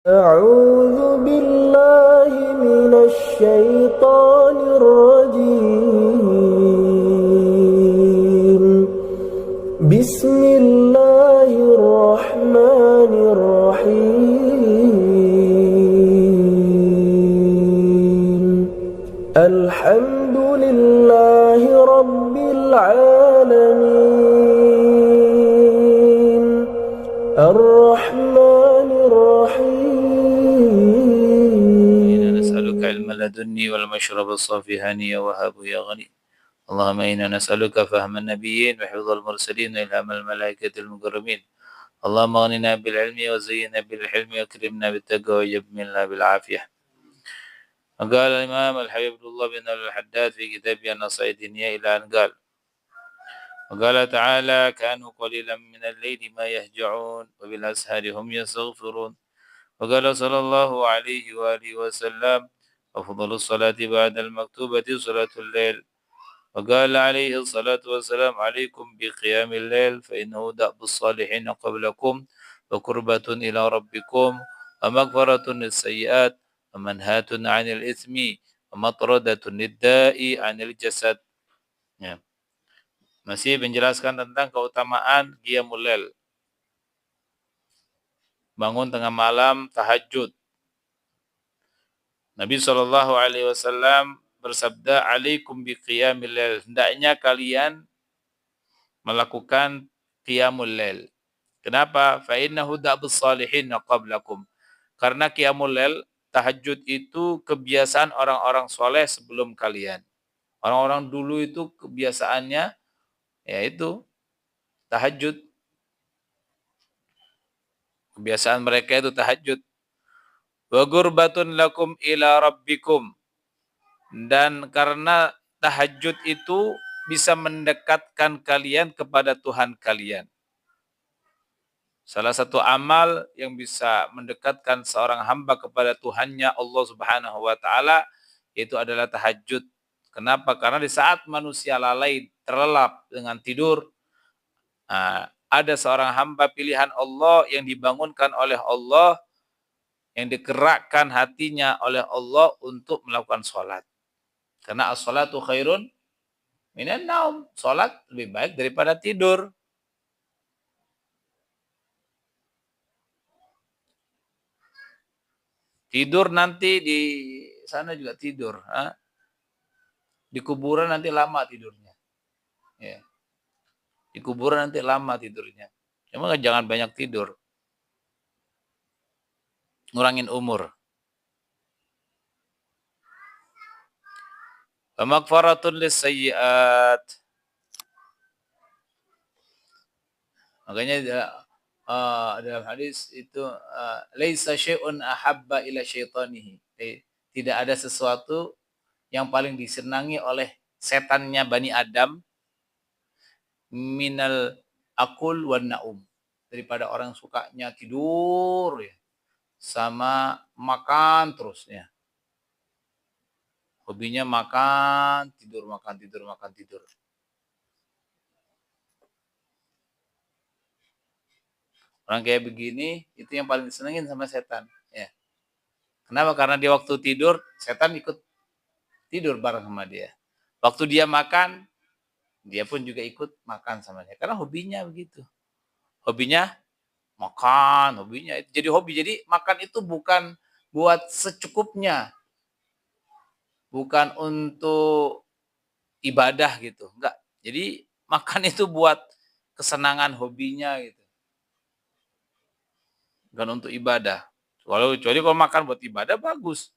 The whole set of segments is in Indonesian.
أعوذ بالله من الشيطان الرجيم بسم الله الرحمن الرحيم الحمد لله رب العالمين الرحمن الرحيم نسألك علم لدني والمشرب الصافي هنيا وهاب يا غني. اللهم إنا نسألك فهم النبيين وحفظ المرسلين وإلهام الملائكة المكرمين. اللهم اغننا بالعلم وزينا بالحلم واكرمنا بالتقوى وجملنا بالعافية. وقال الإمام الحبيب الله بن الحداد في كتابه النصائح الدينية إلى أن قال: وقال تعالى: كانوا قليلا من الليل ما يهجعون وبالأسهار هم يستغفرون. وقال صلى الله عليه وآله وسلم: أفضل الصلاة بعد المكتوبة صلاة الليل. وقال عليه الصلاة والسلام: عليكم بقيام الليل فإنه دأب الصالحين قبلكم وقربة إلى ربكم ومغفرة للسيئات ومنهاة عن الإثم ومطردة للداء عن الجسد. Ya. Masih menjelaskan tentang keutamaan qiyamul lail. Bangun tengah malam, tahajud. Nabi Shallallahu Alaihi Wasallam bersabda, "Alaikum biqiyamil lail." Hendaknya kalian melakukan qiyamul lail. Kenapa? Fa innahu da'bus salihin qablakum. Karena qiyamul lail, tahajud itu kebiasaan orang-orang soleh sebelum kalian. Orang-orang dulu itu kebiasaannya yaitu tahajud. Kebiasaan mereka itu tahajud. Wa gurbatun lakum ila rabbikum. Dan karena tahajud itu bisa mendekatkan kalian kepada Tuhan kalian. Salah satu amal yang bisa mendekatkan seorang hamba kepada Tuhannya Allah Subhanahu wa taala itu adalah tahajud. Kenapa? Karena di saat manusia lalai, terlelap dengan tidur, ada seorang hamba pilihan Allah yang dibangunkan oleh Allah, yang digerakkan hatinya oleh Allah untuk melakukan sholat. Karena as-sholatu khairun minan naum. Sholat lebih baik daripada tidur. Tidur nanti di sana juga tidur. Di kuburan nanti lama tidurnya. Ya. Di kuburan nanti lama tidurnya. Cuma jangan banyak tidur. Ngurangin umur. Wa maghfaratun lisayyi'at. Makanya dalam hadis itu laisa syai'un ahabba ila syaitanihi. Tidak ada sesuatu yang paling disenangi oleh setannya Bani Adam minal akul wan naum, daripada orang sukanya tidur ya, sama makan terus ya. Hobinya makan, tidur, makan, tidur, makan, tidur. Orang kayak begini itu yang paling disenengin sama setan ya. Kenapa? Karena dia waktu tidur, setan ikut tidur bareng sama dia. Waktu dia makan, dia pun juga ikut makan sama dia. Karena hobinya begitu. Hobinya makan, hobinya itu jadi hobi. Jadi makan itu bukan buat secukupnya. Bukan untuk ibadah gitu. Enggak. Jadi makan itu buat kesenangan hobinya gitu. Bukan untuk ibadah. Kecuali kalau makan buat ibadah bagus.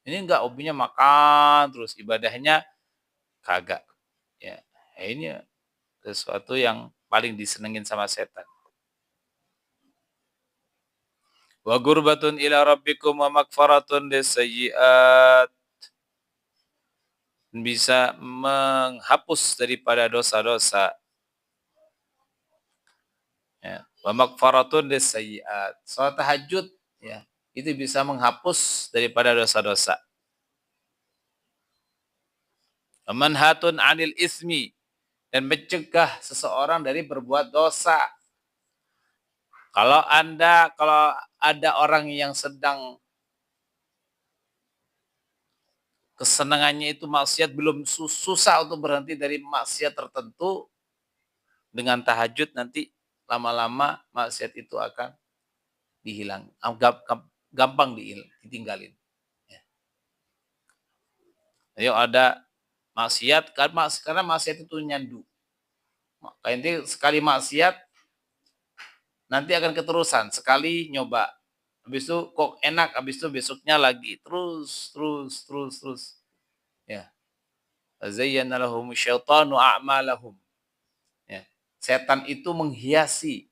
Ini enggak, hobinya makan terus, ibadahnya kagak. Ya, ini sesuatu yang paling disenengin sama setan. Wa gurbatun ila rabbikum wa magfaratun lisayyi'at. Bisa menghapus daripada dosa-dosa. Ya. Wa magfaratun lisayyi'at. Salat tahajud ya, itu bisa menghapus daripada dosa-dosa. Wa manhatun 'anil ismi, dan mencegah seseorang dari berbuat dosa. Kalau ada orang yang sedang kesenangannya itu maksiat, belum susah untuk berhenti dari maksiat tertentu, dengan tahajud nanti lama-lama maksiat itu akan dihilang, gampang ditinggalin. Ya. Ayo ada maksiat, karena maksiat itu nyandu. Intinya sekali maksiat nanti akan keterusan. Sekali nyoba, habis itu kok enak, habis itu besoknya lagi, terus. Ya. Zayyana lahum syaitanu a'malahum. Ya. Setan itu menghiasi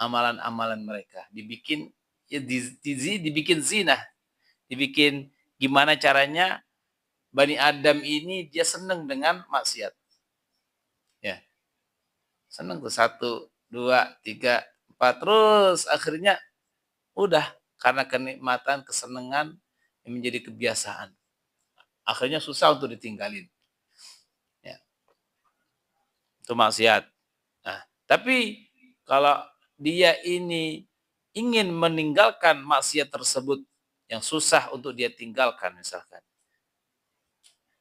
amalan-amalan mereka. Dibikin zina, dibikin gimana caranya Bani Adam ini dia senang dengan maksiat. Ya. Senang tuh 1, 2, 3, 4, terus akhirnya udah karena kenikmatan, kesenangan yang menjadi kebiasaan. Akhirnya susah untuk ditinggalin. Ya. Itu maksiat. Nah, tapi kalau dia ini ingin meninggalkan maksiat tersebut yang susah untuk dia tinggalkan misalkan.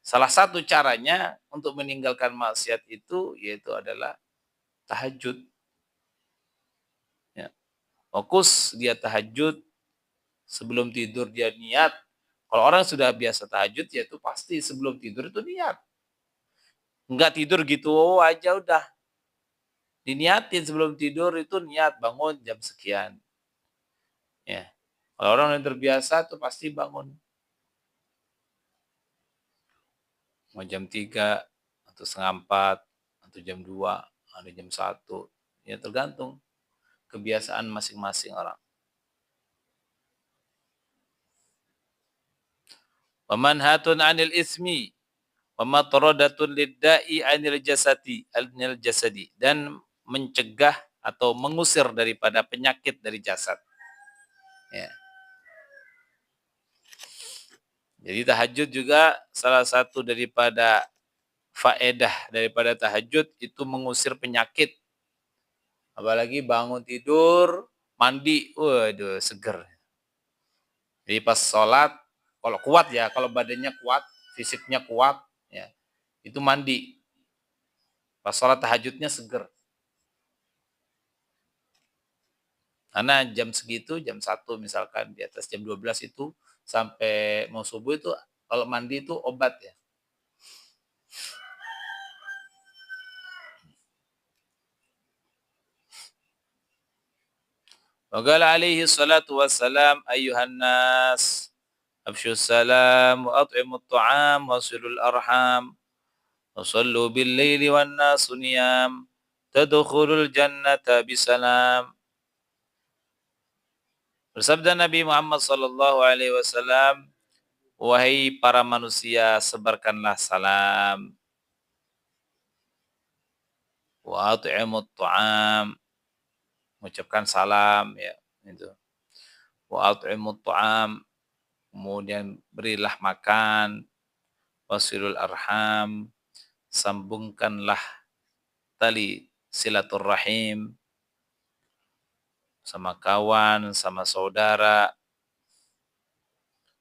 Salah satu caranya untuk meninggalkan maksiat itu yaitu adalah tahajud. Ya. Fokus dia tahajud, sebelum tidur dia niat. Kalau orang sudah biasa tahajud ya itu pasti sebelum tidur itu niat. Enggak tidur gitu aja udah. Diniatin sebelum tidur itu niat bangun jam sekian. Ya. Kalau orang yang terbiasa tuh pasti bangun. Mau jam 3 atau setengah 4 atau jam 2 ada jam 1. Ya tergantung kebiasaan masing-masing orang. Wa manhatun 'anil ismi wa matradatun lidda'i 'anil jasadi dan mencegah atau mengusir daripada penyakit dari jasad. Ya. Jadi tahajud juga salah satu daripada faedah daripada tahajud itu mengusir penyakit. Apalagi bangun tidur, mandi, waduh seger. Jadi pas sholat, kalau kuat ya, kalau badannya kuat, fisiknya kuat, ya itu mandi. Pas sholat tahajudnya seger. Karena jam segitu, jam 1 misalkan, di atas jam 12 itu, sampai mau subuh itu, kalau mandi itu obat ya. Wa qala alaihi salatu wassalam ayyuhan nas afshu salam wa at'imut ta'am wa silul arham wa sallu bil laili wan nasu niyam tadkhulul jannata bisalam. Bersabda Nabi Muhammad sallallahu alaihi wasallam, wahai para manusia, sebarkanlah salam. Wa at'imut ta'am, mengucapkan salam ya itu. Wa at'imut ta'am, kemudian berilah makan. Wasilul arham, sambungkanlah tali silaturrahim sama kawan, sama saudara,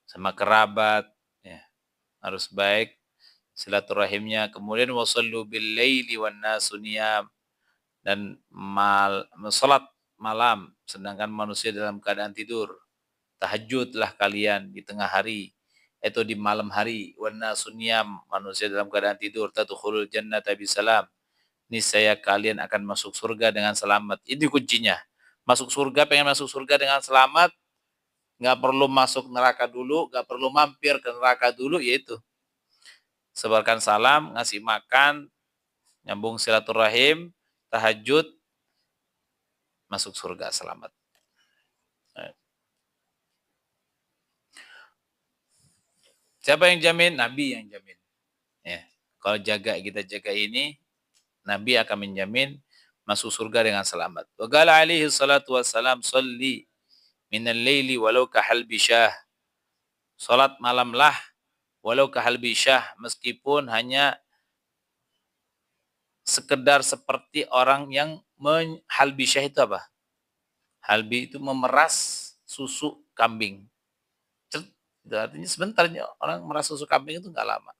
sama kerabat ya. Harus baik silaturahimnya. Kemudian wasallu bil laili wan nasu niyam, dan salat malam sedangkan manusia dalam keadaan tidur. Tahajudlah kalian di tengah hari atau di malam hari. Wan nasu niyam, manusia dalam keadaan tidur. Tadkhulul jannata bisalam, niscaya kalian akan masuk surga dengan selamat. Ini kuncinya. Masuk surga, pengen masuk surga dengan selamat, nggak perlu masuk neraka dulu, nggak perlu mampir ke neraka dulu, yaitu sebarkan salam, ngasih makan, nyambung silaturahim, tahajud, masuk surga selamat. Siapa yang jamin? Nabi yang jamin. Ya. Kalau kita jaga ini, Nabi akan menjamin masuk surga dengan selamat. Wa qala alaihi salatu wassalam, sholli minal laili walau kahalbi syah. Salat malamlah walau kahalbi syah, meskipun hanya sekedar seperti orang yang halbisyah itu apa? Halbi itu memeras susu kambing. Itu artinya sebentar orang meras susu kambing itu nggak lama.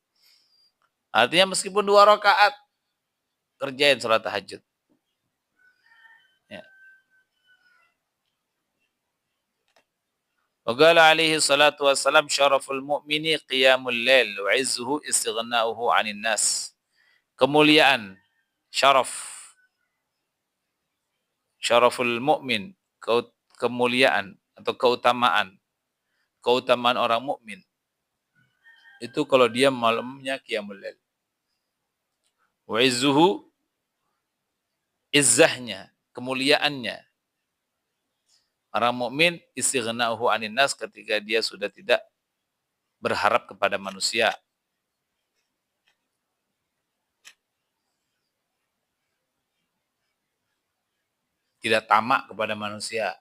Artinya meskipun 2 rakaat kerjain sholat tahajud. Ya. Wa qala alaihi salatu wassalam syaraful mu'mini qiyamul lail wa 'izzuhu istighna'uhu 'anil nas. Kemuliaan, syaraful mu'min, kemuliaan atau keutamaan orang mukmin itu kalau dia malamnya qiyamul lail. Wa 'izzuhu, izzahnya, kemuliaannya. Orang mukmin istighna'uhu 'anil nas, ketika dia sudah tidak berharap kepada manusia. Tidak tamak kepada manusia.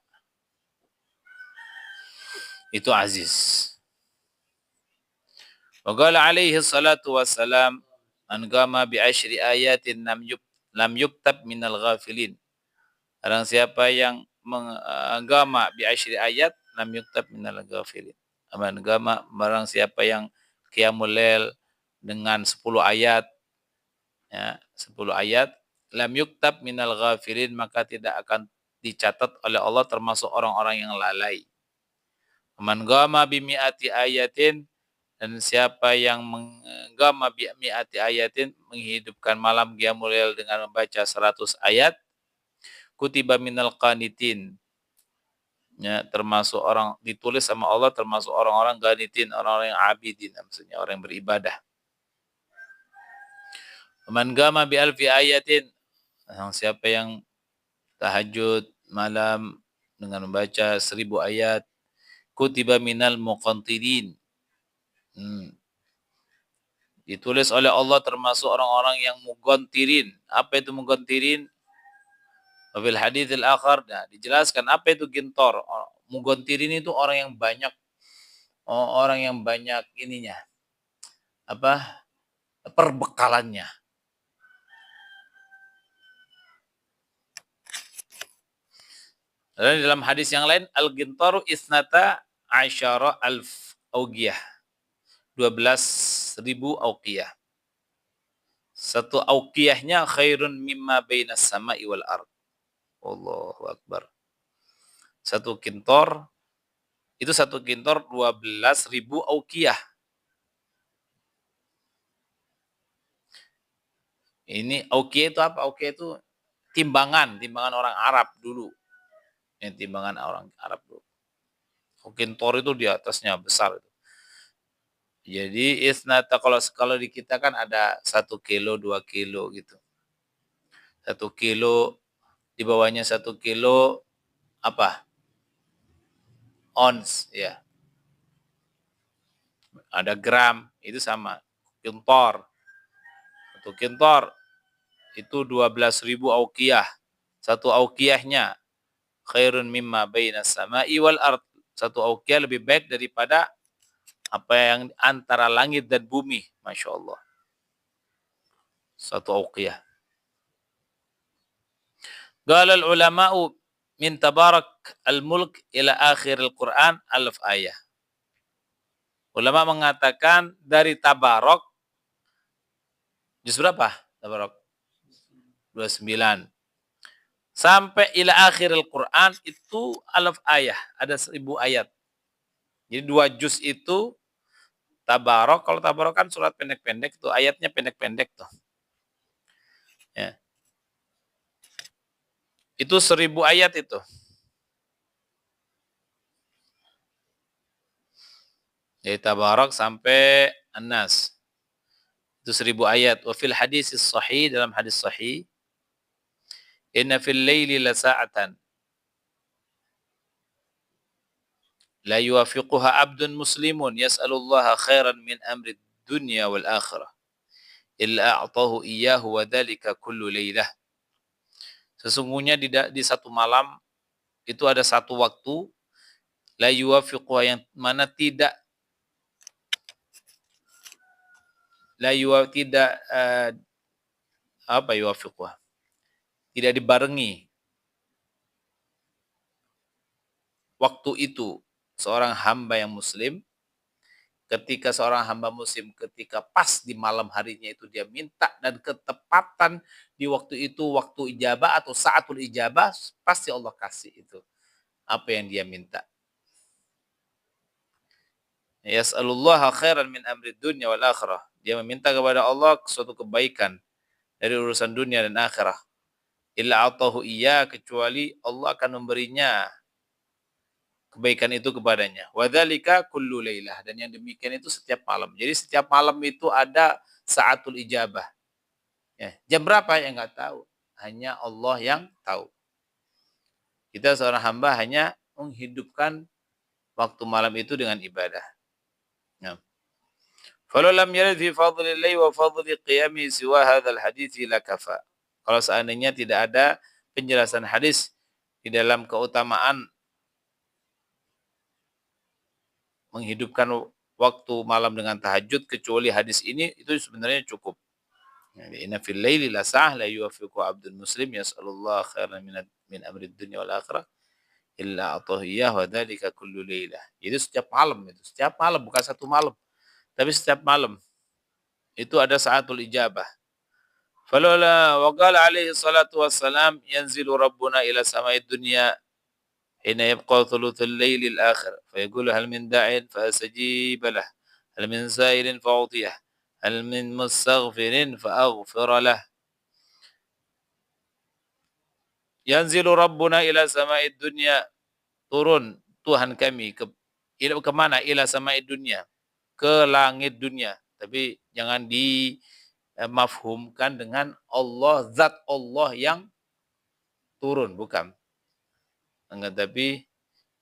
Itu aziz. Wa qala alaihi salatu wassalam man qama bi asyri ayatin lam yuktab minal ghafilin. Barang siapa yang menggama bi asyri ayat lam yuktab minal ghafilin. Man gama, barang siapa yang qiyamul lail dengan 10 ayat, ya, 10 ayat, lam yuktab minal ghafilin, maka tidak akan dicatat oleh Allah termasuk orang-orang yang lalai. Man gama bi mi'ati ayatin, dan siapa yang menggama bi mi'ati ayatin, menghidupkan malam qiyamul lail dengan membaca 100 ayat, kutiba minal qanitin, ya, termasuk orang ditulis sama Allah termasuk orang-orang qanitin, orang-orang yang abidin, maksudnya orang yang beribadah. Man gama bi alfi ayatin, siapa yang tahajud malam dengan membaca 1000 ayat, kutiba minal muqantirin, ditulis oleh Allah termasuk orang-orang yang muqantirin. Apa itu muqantirin? Wabil haditsil akhar, nah, dijelaskan apa itu gintor. Muqantirin itu orang yang banyak ininya, apa, perbekalannya. Dan dalam hadis yang lain, al-gintaru isnata asyara alf auqiyah, 12.000 auqiyah. Satu auqiyahnya khairun mimma bainas sama'i wal ard. Allahu akbar. Satu kintor 12.000 auqiyah. Ini auqiyah itu apa? Auqiyah itu timbangan orang Arab dulu. Ini timbangan orang Arab dulu. Kintor itu di atasnya besar. Jadi isnata, kalau di kita kan ada 1 kilo, 2 kilo gitu. 1 kilo, di bawahnya 1 kilo apa? Ons, ya. Ada gram, itu sama. Kintor. 1 kintor itu 12.000 auqiyah. 1 auqiyahnya khairun mimma bainas sama'i wal ard. 1 auqiyah lebih baik daripada apa yang antara langit dan bumi. Masya Allah. 1 auqiyah. Qala al-ulama'u min tabarak al-mulk ila akhir al-Quran 1000 ayah. Ulama mengatakan dari tabarok, juz berapa? Tabarok 29. Sampai ila akhir al-Quran itu 1000 ayah, ada 1000 ayat. Jadi 2 juz itu tabarok. Kalau tabarok kan surat pendek-pendek tuh, ayatnya pendek-pendek tuh. Ya. Itu 1000 ayat itu. Dari tabarok sampai An-Nas. Itu 1000 ayat. Wa fil hadis sahih, dalam hadis sahih, inna fil laili la sa'atan la yuwafiquha abdun muslimun yas'alullaha khairan min amri dunya wal akhirah illa a'tahu iyyahu wa dhalika kullu lailah. Sesungguhnya di satu malam itu ada satu waktu la yuwafiquha, yang mana tidak yuwafiquha, tidak dibarengi waktu itu seorang hamba yang muslim, ketika seorang hamba muslim ketika pas di malam harinya itu dia minta dan ketepatan di waktu itu waktu ijabah atau saatul ijabah, pasti Allah kasih itu apa yang dia minta. Yas'alullaha khairan min amri dunya wal akhirah. Dia meminta kepada Allah suatu kebaikan dari urusan dunia dan akhirah. Illa atahu iya, kecuali Allah akan memberinya kebaikan itu kepadanya. Wadzalika kullu lailah, dan yang demikian itu setiap malam. Jadi setiap malam itu ada saatul ijabah. Ya, jam berapa ya enggak tahu. Hanya Allah yang tahu. Kita seorang hamba hanya menghidupkan waktu malam itu dengan ibadah. Ya. Falau lam yarid fi fadlil layli wa fadli qiyami siwa hadzal hadits la kafa. Kalau seandainya tidak ada penjelasan hadis di dalam keutamaan menghidupkan waktu malam dengan tahajud kecuali hadis ini, itu sebenarnya cukup. Inna fil laili la sa'ah la yuwaffiqu 'abdul muslim yas'alullah khairan min amri dunya wal akhirah illa atahu iyyah wa dzalika kullu lailah. Jadi setiap malam itu, setiap malam bukan satu malam, tapi setiap malam itu ada saatul ijabah. Falola wa qala alaihi salatu wassalam yanzilu rabbuna ila sama'id dunya hina yabqa thuluthul lailil akhir fayaqulu hal min da'in fa astajib lah, hal min sa'ilin fa utiyah, hal min mustaghfirin fa aghfir lah. Yanzilu rabbuna ila sama'id dunya, turun Tuhan kami ke mana? Ila sama'id dunya, ke langit dunia. Tapi jangan dimafhumkan dengan Allah, zat Allah yang turun, bukan. Enggak, tapi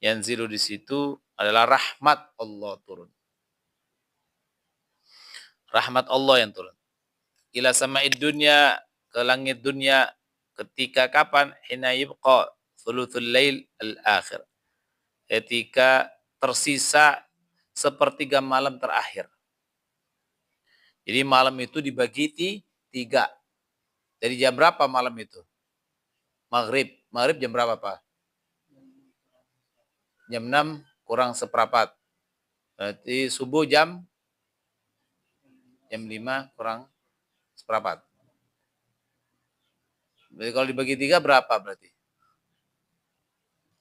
yanzilu di situ adalah rahmat Allah turun. Rahmat Allah yang turun. Ila sama'id dunya, ke langit dunia, ketika kapan? Hina yibqa thuluthul lail al-akhir. Ketika tersisa sepertiga malam terakhir. Jadi malam itu dibagi tiga. Dari jam berapa malam itu? Maghrib. Maghrib jam berapa, Pak? Jam 6 kurang seperempat. Berarti subuh jam 5 kurang seperempat. Jadi kalau dibagi tiga berapa berarti?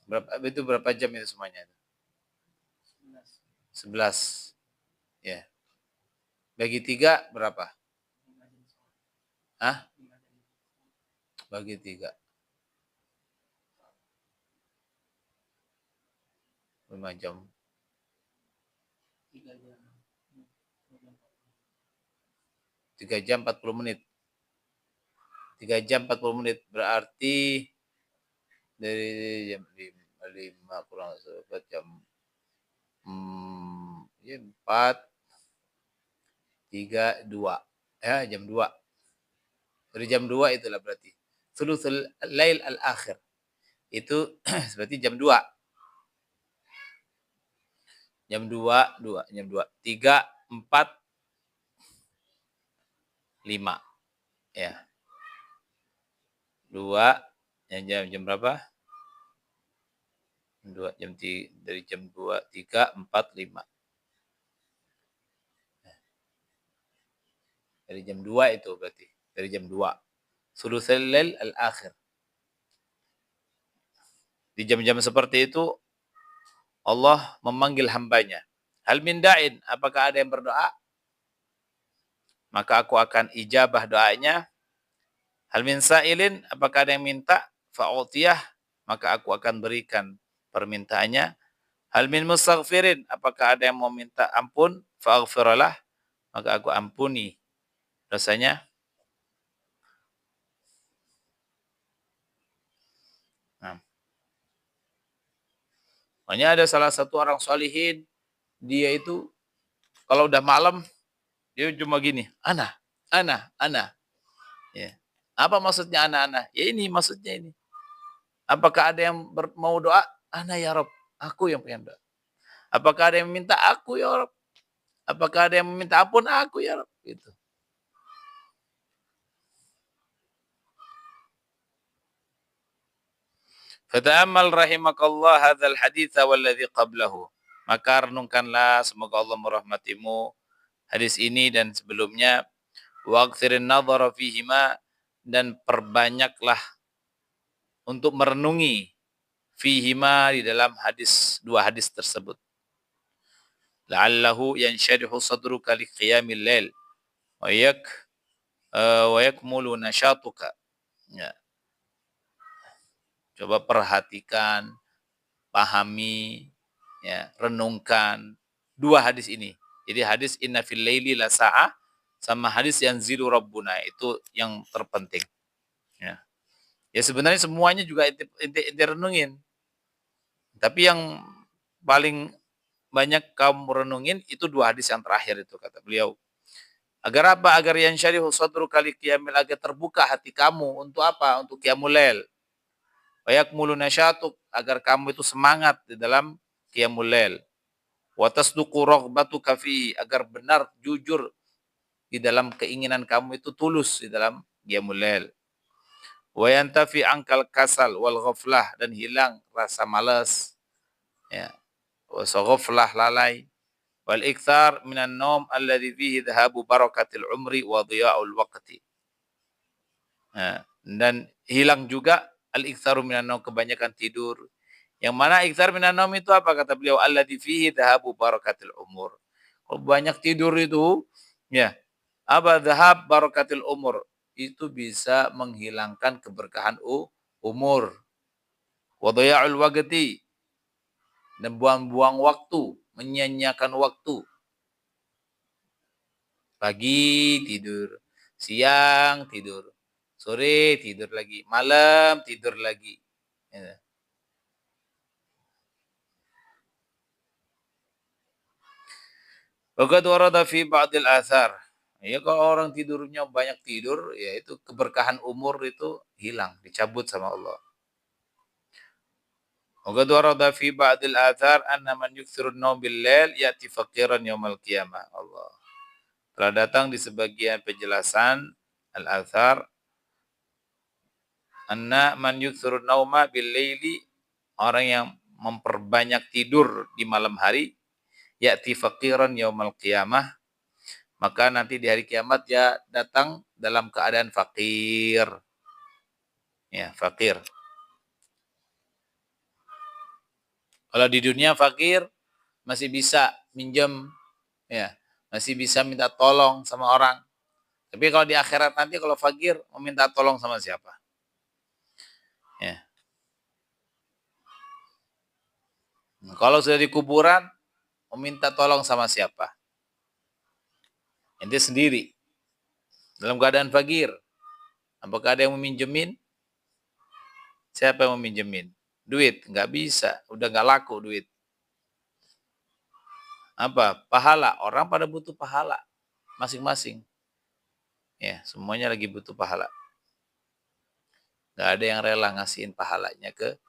Berapa jam itu semuanya? 11. Ya. Bagi 3 berapa? Hah? Bagi 3. 5 jam. 3 jam 40 menit. 3 jam 40 menit. Berarti dari jam 5 kurang seperempat jam 4, 3, 2. Ya, jam 2. Dari jam 2 itulah berarti. Thuluthul lail al-akhir. Itu berarti jam 2. Jam 2, 3, 4, 5. Ya. 2, jam berapa? 2 jam dari jam 2, 3, 4, 5. Dari jam 2 itu berarti. Dari jam 2. Thuluthul lail al-akhir. Di jam-jam seperti itu Allah memanggil hambanya. Hal min da'in, apakah ada yang berdoa? Maka aku akan ijabah doanya. Hal min sa'ilin, apakah ada yang minta? Fa'utiyah, maka aku akan berikan permintaannya. Hal min mustaghfirin, apakah ada yang mau minta ampun? Fa'aghfiralah, maka aku ampuni dosanya. Nah. Makanya ada salah satu orang solihin, dia itu kalau udah malam, dia cuma gini, ana. Ya. Apa maksudnya ana? Ya ini maksudnya ini. Apakah ada yang mau doa? Ana ya Rob, aku yang pengen doa. Apakah ada yang minta? Aku ya Rob. Apakah ada yang meminta ampun? Aku ya Rob. Gitu. Fata'ammal rahimakallah hadzal haditsa walladzi qablahu. Maka renungkanlah, semoga Allah merahmatimu, hadis ini dan sebelumnya. Wa aktsirin nadhara fihima, dan perbanyaklah untuk merenungi fihima, di dalam dua hadis tersebut. La'allahu yansharihu sadruka liqiyamil lail wa yakmulu nasyatuka. Ya. Coba perhatikan, pahami, ya, renungkan dua hadis ini. Jadi hadis inna fil laili la sa'ah sama hadis yanzilu rabbuna, itu yang terpenting. Ya. Ya sebenarnya semuanya juga inti renungin. Tapi yang paling banyak kamu renungin itu dua hadis yang terakhir itu, kata beliau. Agar apa? Agar yansyarihu sadruka liqiyamil, agar terbuka hati kamu untuk apa? Untuk qiyamul lail. Wa yakmulu nasyatuk, agar kamu itu semangat di dalam qiyamul lail. Wa tasduqu raghbatuka fi, agar benar jujur di dalam keinginan kamu itu tulus di dalam qiyamul lail. Wa yantafi ankal kasal wal ghaflah, dan hilang rasa malas, ya, wa ghaflah, lalai, wal iktsar minan naum alladzi fihi dhahabu barakatil umri wa dhiya'ul waqti. Nah, dan hilang juga al-iktsaru minan naum, kebanyakan tidur. Yang mana iktsar minan naum itu apa, kata beliau? Alladzi fihi dhahabu barakatil umur. Kalau banyak tidur itu, ya, apa dhahab barakatil umur, itu bisa menghilangkan keberkahan umur. Wa dhiya'ul waqti, dan buang-buang waktu, menyia-nyiakan waktu. Pagi tidur, siang tidur, sore tidur lagi, malam tidur lagi. Ya. Waqad warada fi ba'dil athar. Ya kalau orang tidurnya banyak tidur, ya itu keberkahan umur itu hilang, dicabut sama Allah. Waqad warada fi ba'dil athar anna man yukthiru an-nawm bil-lail ya'ti faqiran yaumal qiyamah. Allah. Telah datang di sebagian penjelasan al-athar anna man yukthiru an-nawma bil-laili, orang yang memperbanyak tidur di malam hari, ya'ti faqiran yaumal qiyamah, maka nanti di hari kiamat dia datang dalam keadaan fakir. Ya, fakir. Kalau di dunia fakir masih bisa minjem, ya, masih bisa minta tolong sama orang. Tapi kalau di akhirat nanti kalau fakir meminta tolong sama siapa? Ya. Kalau sudah di kuburan meminta tolong sama siapa? Ente sendiri dalam keadaan fakir. Apakah ada yang meminjemin? Siapa yang meminjemin? Duit? Nggak bisa. Udah nggak laku duit. Apa? Pahala. Orang pada butuh pahala. Masing-masing. Ya, semuanya lagi butuh pahala. Nggak ada yang rela ngasihin pahalanya ke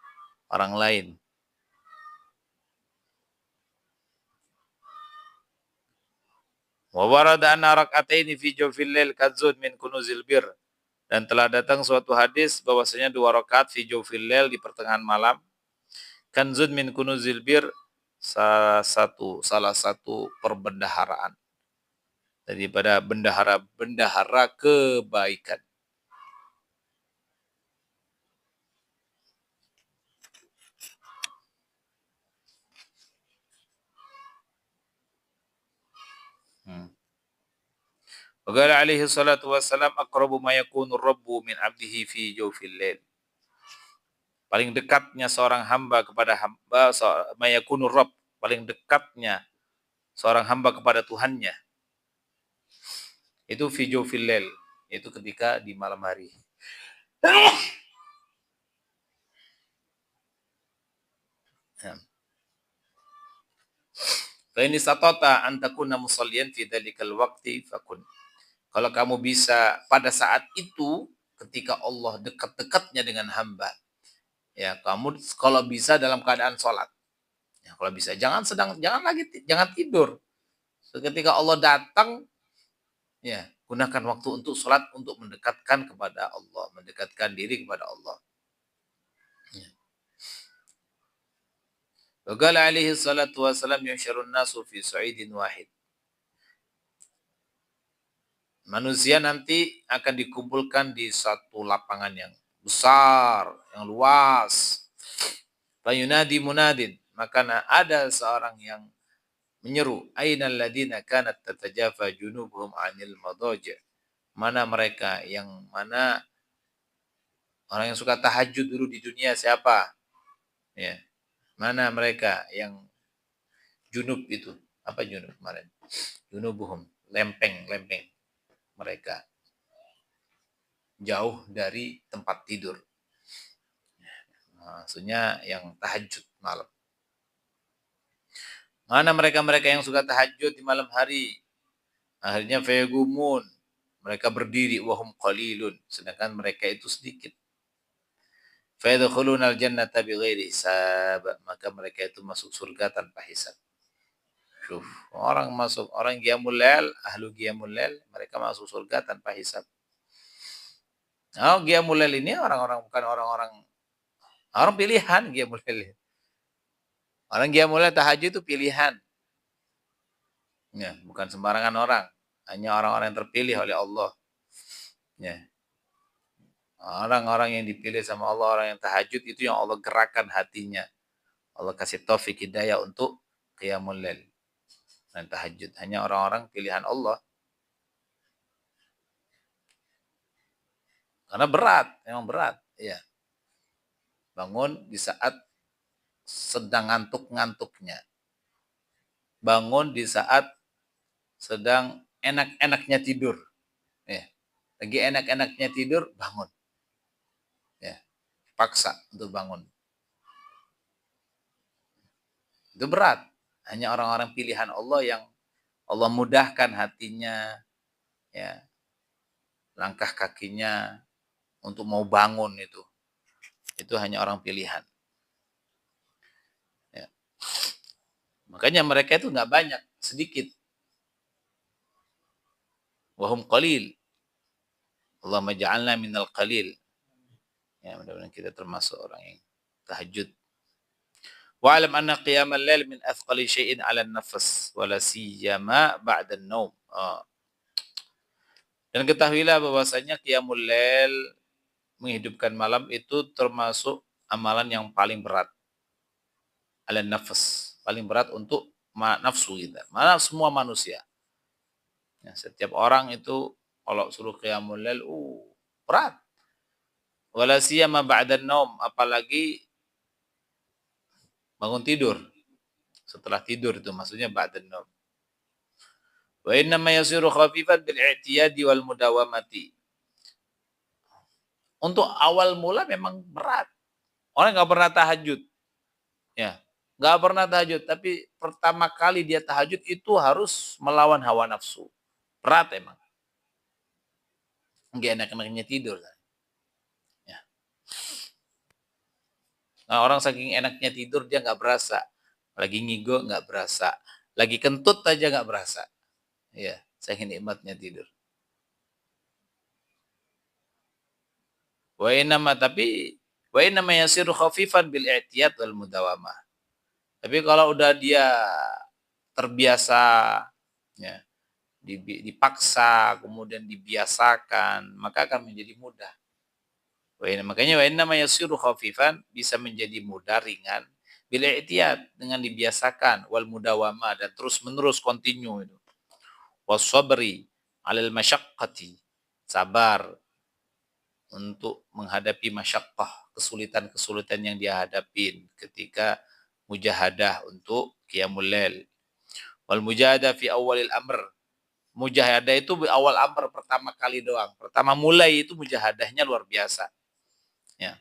orang lain. Wa warada anna rak'ataini fi jawfil lail kadzun min kunuzil bir. Dan telah datang suatu hadis bahwasanya 2 rakaat fi jawfil lail, di pertengahan malam, kanzun min kunuzil bir, salah satu perbendaharaan daripada bendahara kebaikan. Qala alaihi salatu wassalam aqrabu ma yakunu rabbu min 'abdihi fi jawfil lail. Paling dekatnya seorang hamba kepada hamba, ma yakunu rabb, paling dekatnya seorang hamba kepada Tuhannya itu fi jawfil lail, itu ketika di malam hari. Fa in istata'ta an takuna musalliyan fi dzalikal waqti fakun. Kalau kamu bisa pada saat itu, ketika Allah dekat-dekatnya dengan hamba, ya kamu kalau bisa dalam keadaan sholat. Ya, kalau bisa jangan tidur. Ketika Allah datang, ya gunakan waktu untuk sholat, untuk mendekatkan kepada Allah, mendekatkan diri kepada Allah. Ya. Wa qala alaihi salatu wasalam yusyarun nasu fi sa'idin wahid. Manusia nanti akan dikumpulkan di satu lapangan yang besar, yang luas. Fayunadi munadin, maka ada seorang yang menyeru, ainal ladina kanat tatajafa junubuhum 'anil madaji'. Mana mereka yang mana orang yang suka tahajud dulu di dunia siapa? Ya. Mana mereka yang junub itu? Apa junub kemarin? Junubuhum, lempeng-lempeng mereka jauh dari tempat tidur. Maksudnya yang tahajud malam. Mana mereka-mereka yang suka tahajud di malam hari? Akhirnya fayagumun, mereka berdiri wahum qalilun, sedangkan mereka itu sedikit. Fayadkhuluna al-jannata bighairi hisab, maka mereka itu masuk surga tanpa hisab. Syuf, orang qiyamul lail, ahlu qiyamul lail, mereka masuk surga tanpa hisab. Oh, qiyamul lail ini bukan orang pilihan qiyamul lail. Orang qiyamul lail tahajud itu pilihan. Ya, bukan sembarangan orang. Hanya orang-orang yang terpilih oleh Allah. Ya. Orang-orang yang dipilih sama Allah, orang yang tahajud itu yang Allah gerakkan hatinya. Allah kasih taufik hidayah untuk qiyamul lail dan tahajud. Hanya orang-orang pilihan Allah. Karena berat, memang berat. Ya. Bangun di saat sedang ngantuk-ngantuknya. Bangun di saat sedang enak-enaknya tidur. Ya. Lagi enak-enaknya tidur, bangun. Ya. Paksa untuk bangun. Itu berat. Hanya orang-orang pilihan Allah yang Allah mudahkan hatinya, ya, langkah kakinya untuk mau bangun itu. Itu hanya orang pilihan. Ya. Makanya mereka itu nggak banyak, sedikit. Wahum qalil. Allahumma ja'alna minal qalil. Ya, mudah-mudahan kita termasuk orang yang tahajud. Wa'alam anna qiyamal lail min athqali syai'in 'ala an-nafs wala siyama ba'da an-naum. Dan ketahuilah bahwasanya qiyamul lail menghidupkan malam itu termasuk amalan yang paling berat. 'Ala an-nafs, paling berat untuk nafsu kita. Mana semua manusia. Ya, setiap orang itu kalau suruh qiyamul lail berat. Wala siyama ba'da an-naum, apalagi bangun tidur. Setelah tidur itu maksudnya ba'da an-naum. Wa inna ma yasiru khafifan bil i'tiyadi wal mudawamati. Untuk awal mula memang berat. Orang nggak pernah tahajud. Ya, nggak pernah tahajud, tapi pertama kali dia tahajud itu harus melawan hawa nafsu. Berat emang. Nggak enak-enaknya tidur. Ya. Nah, orang saking enaknya tidur dia nggak berasa. Lagi ngigo nggak berasa. Lagi kentut aja nggak berasa. Ya, saking nikmatnya tidur. Wa inama yasiru khafifan bil i'tiyad wal mudawamah. Tapi kalau udah dia terbiasa, ya, dipaksa, kemudian dibiasakan, maka akan menjadi mudah. Makanya wa inama yasiru khafifan bisa menjadi mudah, ringan, bil i'tiyad dengan dibiasakan, wal mudawamah dan terus menerus continue itu. Was sabri 'alal masyaqqati, sabar untuk menghadapi masyaqqah, kesulitan-kesulitan yang dia hadapin ketika mujahadah untuk qiyamul lail. Wal mujahadah fi awalil amr. Mujahadah itu awal amr, pertama kali doang. Pertama mulai itu mujahadahnya luar biasa. Ya.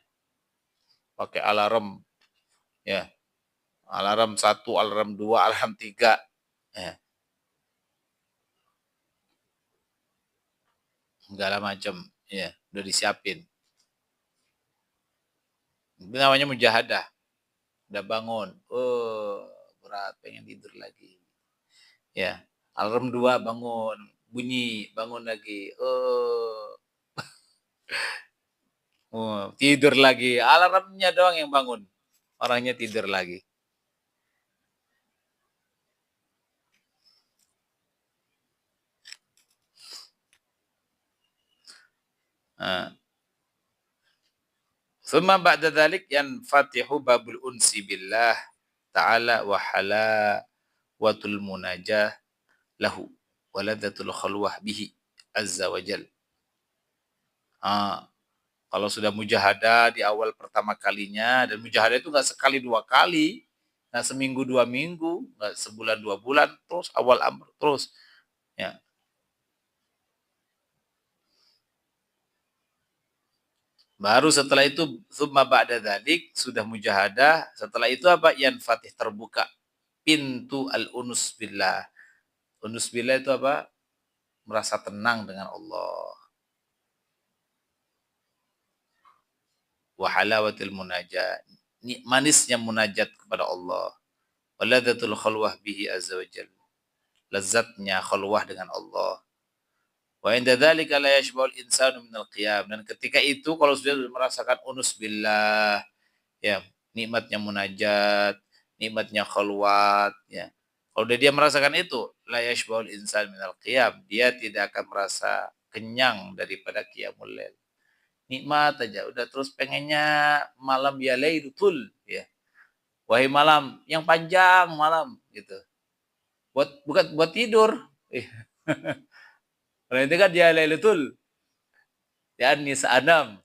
Pakai alarm. Ya. Alarm 1, alarm 2, alarm 3. Ya. Segala macam. Ya, udah disiapin. Itu namanya mujahadah. Udah bangun, berat, pengen tidur lagi. Ya, alarm 2 bangun, bunyi, bangun lagi. Tidur lagi. Alarmnya doang yang bangun. Orangnya tidur lagi. Thumma ba'da dzalik yanfatihu babul unsi billah ta'ala wa halawatul munajah lahu wa ladzatul khalwah bihi azza wa jal. Kalau sudah mujahadah di awal pertama kalinya, dan mujahadah itu nggak sekali dua kali, nggak seminggu dua minggu, nggak sebulan dua bulan, terus awal amr terus. Ya. Baru setelah itu tsumma ba'da dzalik sudah mujahadah, setelah itu apa? Yanfatih, terbuka pintu al-unus billah. Unus billah itu apa? Merasa tenang dengan Allah. Wa halawatil munajat. Manisnya munajat kepada Allah. Wa ladzatul khalwah bihi azza wa jalla. Lezatnya khalwah dengan Allah. Wa inda dzalika la yashba'ul insanu minal qiyam. Dan ketika itu kalau sudah merasakan unus billah, ya, nikmatnya munajat, nikmatnya khalwat, ya. Kalau dia merasakan itu, la yashba'ul insan minal qiyam, dia tidak akan merasa kenyang daripada qiyamul lail. Nikmat aja, udah terus pengennya malam ya lailatul, ya. Wahai malam yang panjang malam gitu. Bukan buat tidur. Kalau itu kan ya lailatul. Ya nisa anam.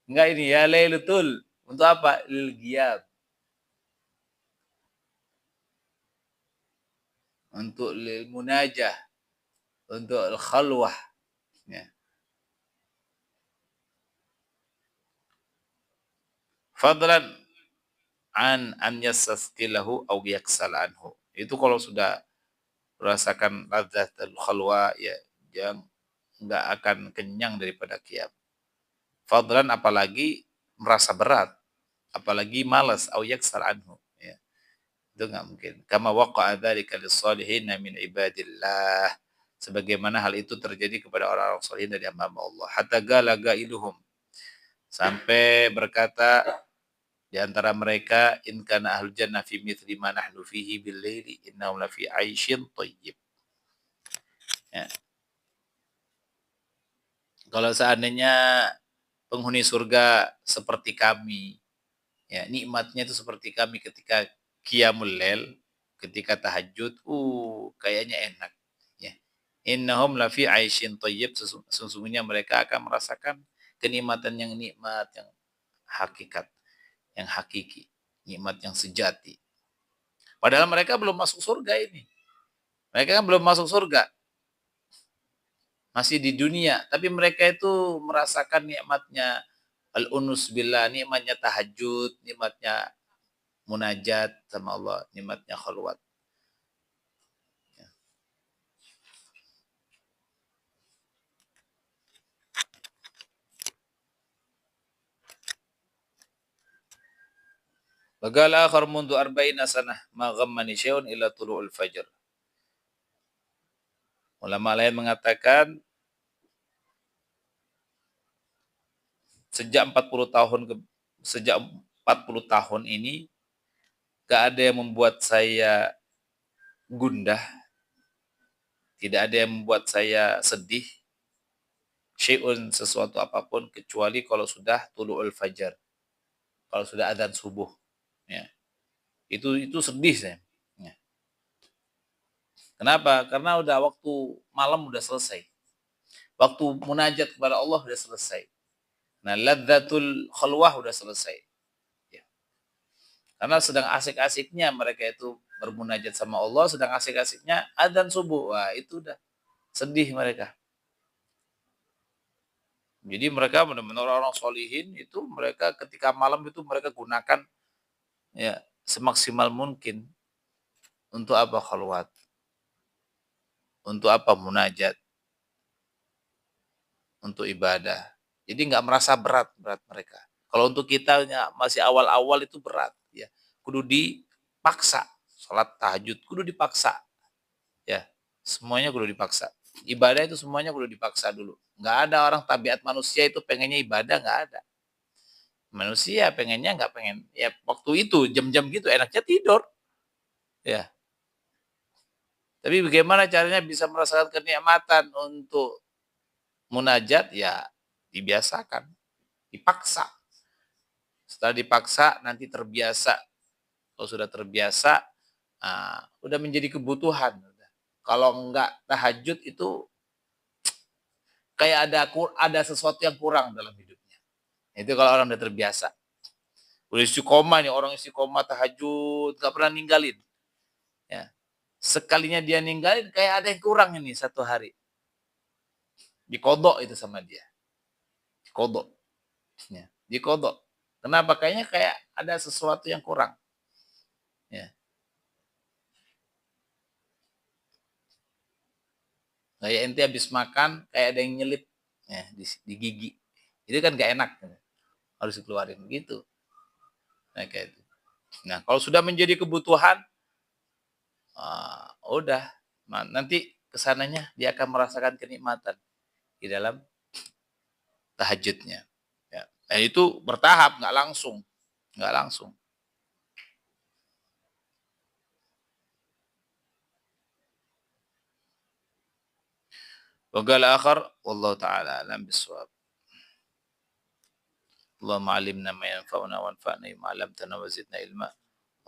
Enggak, ini ya lailatul. Untuk apa? Lil giyab. Untuk lil munajah. Untuk al khalwah. Ya. Fadlan an yastaskilahu aw yaksal anhu. Itu kalau sudah merasakan ladzatul khalwa, ya, yang enggak akan kenyang daripada qiyam. Fadlan apalagi merasa berat, apalagi malas, au yaksal anhu, ya. Itu enggak mungkin. Kama waqa'a dzalika lis-shalihin min ibadillah. Sebagaimana hal itu terjadi kepada orang-orang saleh dari hamba Allah. Hatta galaga iluhum. Sampai berkata di antara mereka, in kana ahlul jannah fi mithli ma nahnu fihi bil laili innahum la fi 'aisyin thayyib. Ya. Kalau seandainya penghuni surga seperti kami, ya, nikmatnya itu seperti kami ketika qiyamul lail, ketika tahajud, kayaknya enak, ya. Innahum la fi 'aisyin thayyib, sesungguhnya mereka akan merasakan kenikmatan yang nikmat, yang hakikat, yang hakiki, nikmat yang sejati. Padahal mereka belum masuk surga ini. Mereka kan belum masuk surga. Masih di dunia, tapi mereka itu merasakan nikmatnya al-unus billah, nikmatnya tahajud, nikmatnya munajat sama Allah, nikmatnya khalwat. Bagal akhar mundu arba'ina sanah ma ghammani syai'un illa tulu'ul fajr. Ulama lain mengatakan sejak 40 tahun ini gak ada yang membuat saya gundah, tidak ada yang membuat saya sedih, syai'un, sesuatu apapun, kecuali kalau sudah tulu'ul fajar, kalau sudah adzan subuh, ya. Itu sedih saya. Ya. Kenapa? Karena udah waktu malam udah selesai. Waktu munajat kepada Allah udah selesai. Nah, ladzatul khalwah udah selesai. Ya. Karena sedang asik-asiknya mereka itu bermunajat sama Allah, sedang asik-asiknya adzan subuh. Wah, itu udah sedih mereka. Jadi mereka benar-benar orang solihin itu, mereka ketika malam itu mereka gunakan, ya, semaksimal mungkin untuk apa? Khalwat. Untuk apa? Munajat. Untuk ibadah. Jadi nggak merasa berat mereka. Kalau untuk kita masih awal-awal itu berat, ya. Kudu dipaksa. Salat tahajud kudu dipaksa. Ya. Semuanya kudu dipaksa. Ibadah itu semuanya kudu dipaksa dulu. Nggak ada orang, tabiat manusia itu pengennya ibadah, nggak ada. Manusia pengennya nggak pengen, ya, waktu itu jam-jam gitu enaknya tidur. Ya. Tapi bagaimana caranya bisa merasakan kenikmatan untuk munajat? Ya dibiasakan, dipaksa. Setelah dipaksa nanti terbiasa. Kalau sudah terbiasa, udah menjadi kebutuhan. Kalau enggak tahajud itu kayak ada sesuatu yang kurang dalam hidupnya. Itu kalau orang udah terbiasa. Udah istiqomah nih, orang istiqomah tahajud, gak pernah ninggalin. Ya. Sekalinya dia ninggalin, kayak ada yang kurang ini satu hari. Dikodok itu sama dia. Dikodok. Ya. Dikodok. Kenapa? Kayaknya kayak ada sesuatu yang kurang. Ya. Kayak ente habis makan, kayak ada yang nyelip ya, di gigi. Itu kan gak enak. Harus dikeluarin gitu. Nah, kayak itu. Nah, kalau sudah menjadi kebutuhan, udah. Nah, nanti kesananya dia akan merasakan kenikmatan di dalam tahajudnya. Ya. Dan itu bertahap, nggak langsung. Nggak langsung. وقال آخر والله تعالى أعلم بالصواب اللهم علمنا ما ينفعنا وانفعنا بما علمتنا وزدنا علما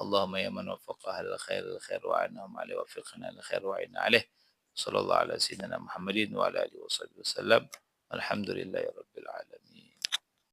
اللهم يا من وفق أهل الخير للخير وعنهم عليه وفقنا للخير وعنا عليه صلى الله على سيدنا محمد وعلى آله وصحبه وسلم الحمد لله رب العالمين